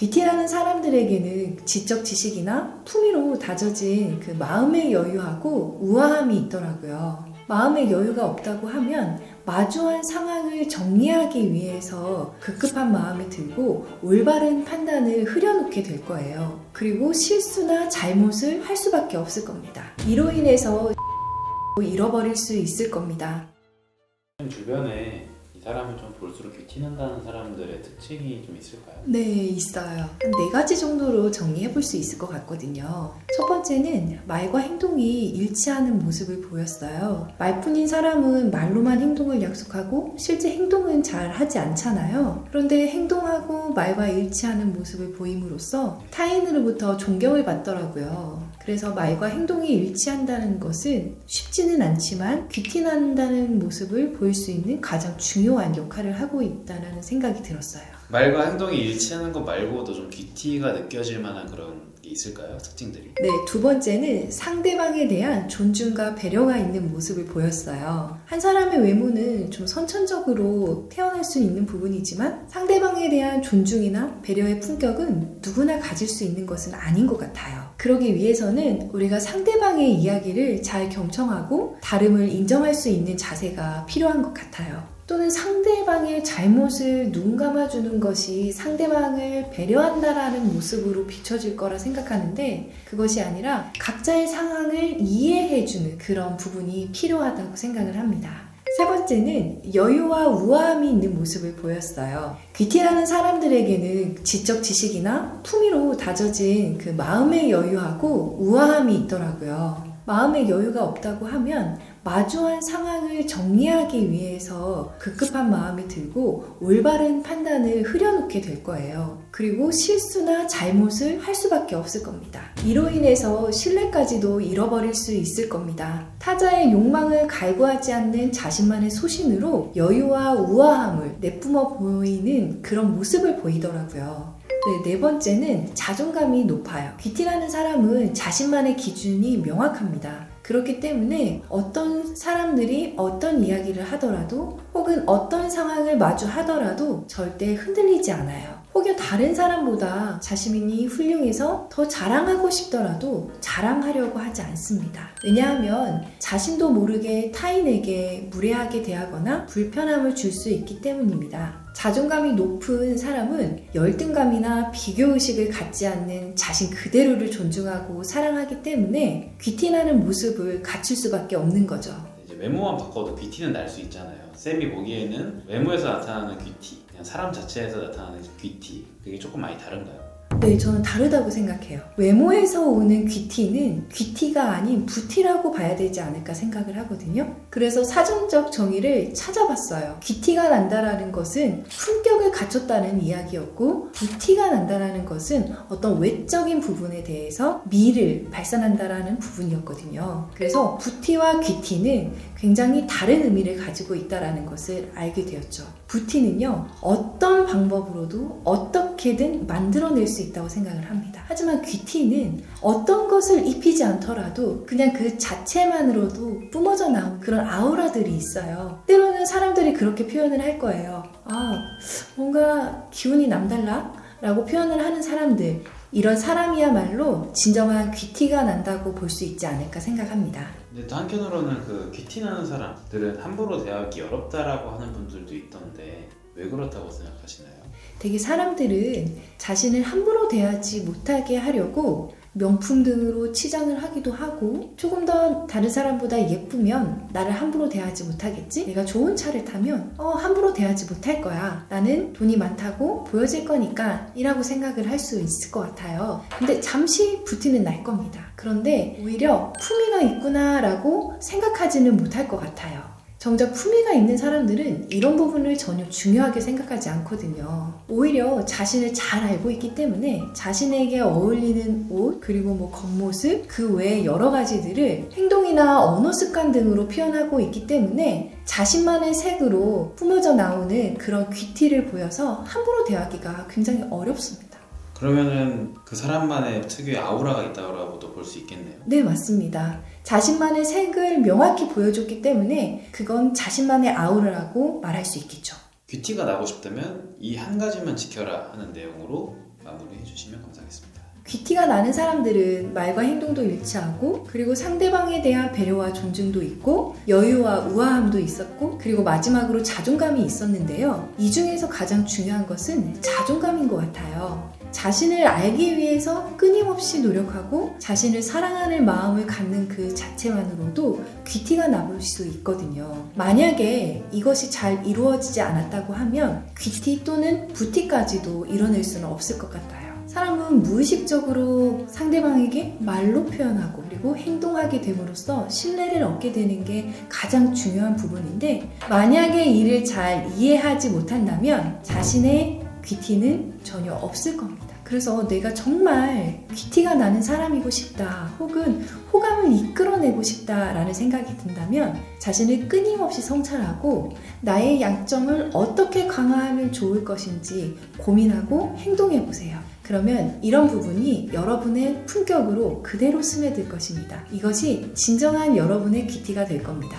귀티라는 사람들에게는 지적 지식이나 품위로 다져진 그 마음의 여유하고 우아함이 있더라고요. 마음의 여유가 없다고 하면 마주한 상황을 정리하기 위해서 급급한 마음이 들고 올바른 판단을 흐려놓게 될 거예요. 그리고 실수나 잘못을 할 수밖에 없을 겁니다. 이로 인해서 잃어버릴 수 있을 겁니다. 주변에 이 사람을 좀 볼수록 귀티난다는 사람들의 특징이 좀 있을까요? 네, 있어요. 한 4가지 정도로 정리해 볼 수 있을 것 같거든요. 첫 번째는 말과 행동이 일치하는 모습을 보였어요. 말뿐인 사람은 말로만 행동을 약속하고 실제 행동은 잘 하지 않잖아요. 그런데 행동하고 말과 일치하는 모습을 보임으로써 타인으로부터 존경을 받더라고요. 그래서 말과 행동이 일치한다는 것은 쉽지는 않지만 귀티난다는 모습을 보일 수 있는 가장 중요한 역할을 하고 있다는 생각이 들었어요. 말과 행동이 일치하는 것 말고도 좀 귀티가 느껴질 만한 그런 게 있을까요? 특징들이? 네, 두 번째는 상대방에 대한 존중과 배려가 있는 모습을 보였어요. 한 사람의 외모는 좀 선천적으로 태어날 수 있는 부분이지만 상대방에 대한 존중이나 배려의 품격은 누구나 가질 수 있는 것은 아닌 것 같아요. 그러기 위해서는 우리가 상대방의 이야기를 잘 경청하고 다름을 인정할 수 있는 자세가 필요한 것 같아요. 또는 상대방의 잘못을 눈 감아주는 것이 상대방을 배려한다라는 모습으로 비춰질 거라 생각하는데 그것이 아니라 각자의 상황을 이해해주는 그런 부분이 필요하다고 생각을 합니다. 세 번째는 여유와 우아함이 있는 모습을 보였어요. 귀티라는 사람들에게는 지적 지식이나 품위로 다져진 그 마음의 여유하고 우아함이 있더라고요. 마음의 여유가 없다고 하면 마주한 상황을 정리하기 위해서 급급한 마음이 들고 올바른 판단을 흐려놓게 될 거예요. 그리고 실수나 잘못을 할 수밖에 없을 겁니다. 이로 인해서 신뢰까지도 잃어버릴 수 있을 겁니다. 타자의 욕망을 갈구하지 않는 자신만의 소신으로 여유와 우아함을 내뿜어 보이는 그런 모습을 보이더라고요. 네 번째는 자존감이 높아요. 귀티라는 사람은 자신만의 기준이 명확합니다. 그렇기 때문에 어떤 사람들이 어떤 이야기를 하더라도 혹은 어떤 상황을 마주하더라도 절대 흔들리지 않아요. 혹여 다른 사람보다 자신이 훌륭해서 더 자랑하고 싶더라도 자랑하려고 하지 않습니다. 왜냐하면 자신도 모르게 타인에게 무례하게 대하거나 불편함을 줄 수 있기 때문입니다. 자존감이 높은 사람은 열등감이나 비교의식을 갖지 않는 자신 그대로를 존중하고 사랑하기 때문에 귀티나는 모습을 갖출 수밖에 없는 거죠. 이제 외모만 바꿔도 귀티는 날 수 있잖아요. 쌤이 보기에는 외모에서 나타나는 귀티, 그냥 사람 자체에서 나타나는 귀티, 그게 조금 많이 다른가요? 네, 저는 다르다고 생각해요. 외모에서 오는 귀티는 귀티가 아닌 부티라고 봐야 되지 않을까 생각을 하거든요. 그래서 사전적 정의를 찾아봤어요. 귀티가 난다라는 것은 품격을 갖췄다는 이야기였고 부티가 난다라는 것은 어떤 외적인 부분에 대해서 미를 발산한다라는 부분이었거든요. 그래서 부티와 귀티는 굉장히 다른 의미를 가지고 있다는 것을 알게 되었죠. 부티는요, 어떤 방법으로도 어떻게든 만들어낼 수 있다고 생각을 합니다. 하지만 귀티는 어떤 것을 입히지 않더라도 그냥 그 자체만으로도 뿜어져 나온 그런 아우라들이 있어요. 때로는 사람들이 그렇게 표현을 할 거예요. 뭔가 기운이 남달라? 라고 표현을 하는 사람들, 이런 사람이야말로 진정한 귀티가 난다고 볼 수 있지 않을까 생각합니다. 근데 또 한편으로는 그 귀티나는 사람들은 함부로 대하기 어렵다라고 하는 분들도 있던데 왜 그렇다고 생각하시나요? 되게 사람들은 자신을 함부로 대하지 못하게 하려고 명품 등으로 치장을 하기도 하고 조금 더 다른 사람보다 예쁘면 나를 함부로 대하지 못하겠지? 내가 좋은 차를 타면 함부로 대하지 못할 거야. 나는 돈이 많다고 보여질 거니까 이라고 생각을 할 수 있을 것 같아요. 근데 잠시 부티는 날 겁니다. 그런데 오히려 품위가 있구나 라고 생각하지는 못할 것 같아요. 정작 품위가 있는 사람들은 이런 부분을 전혀 중요하게 생각하지 않거든요. 오히려 자신을 잘 알고 있기 때문에 자신에게 어울리는 옷, 그리고 겉모습, 그 외에 여러 가지들을 행동이나 언어 습관 등으로 표현하고 있기 때문에 자신만의 색으로 뿜어져 나오는 그런 귀티를 보여서 함부로 대하기가 굉장히 어렵습니다. 그러면은 그 사람만의 특유의 아우라가 있다고도 볼 수 있겠네요. 네, 맞습니다. 자신만의 색을 명확히 보여줬기 때문에 그건 자신만의 아우라라고 말할 수 있겠죠. 귀티가 나고 싶다면 이 한 가지만 지켜라 하는 내용으로 마무리해 주시면 감사하겠습니다. 귀티가 나는 사람들은 말과 행동도 일치하고, 그리고 상대방에 대한 배려와 존중도 있고, 여유와 우아함도 있었고, 그리고 마지막으로 자존감이 있었는데요. 이 중에서 가장 중요한 것은 자존감인 것 같아요. 자신을 알기 위해서 끊임없이 노력하고 자신을 사랑하는 마음을 갖는 그 자체만으로도 귀티가 나볼 수 있거든요. 만약에 이것이 잘 이루어지지 않았다고 하면 귀티 또는 부티까지도 이뤄낼 수는 없을 것 같아요. 사람은 무의식적으로 상대방에게 말로 표현하고 그리고 행동하게 됨으로써 신뢰를 얻게 되는 게 가장 중요한 부분인데, 만약에 이를 잘 이해하지 못한다면 자신의 귀티는 전혀 없을 겁니다. 그래서 내가 정말 귀티가 나는 사람이고 싶다, 혹은 호감을 이끌어내고 싶다라는 생각이 든다면 자신을 끊임없이 성찰하고 나의 양점을 어떻게 강화하면 좋을 것인지 고민하고 행동해 보세요. 그러면 이런 부분이 여러분의 품격으로 그대로 스며들 것입니다. 이것이 진정한 여러분의 귀티가 될 겁니다.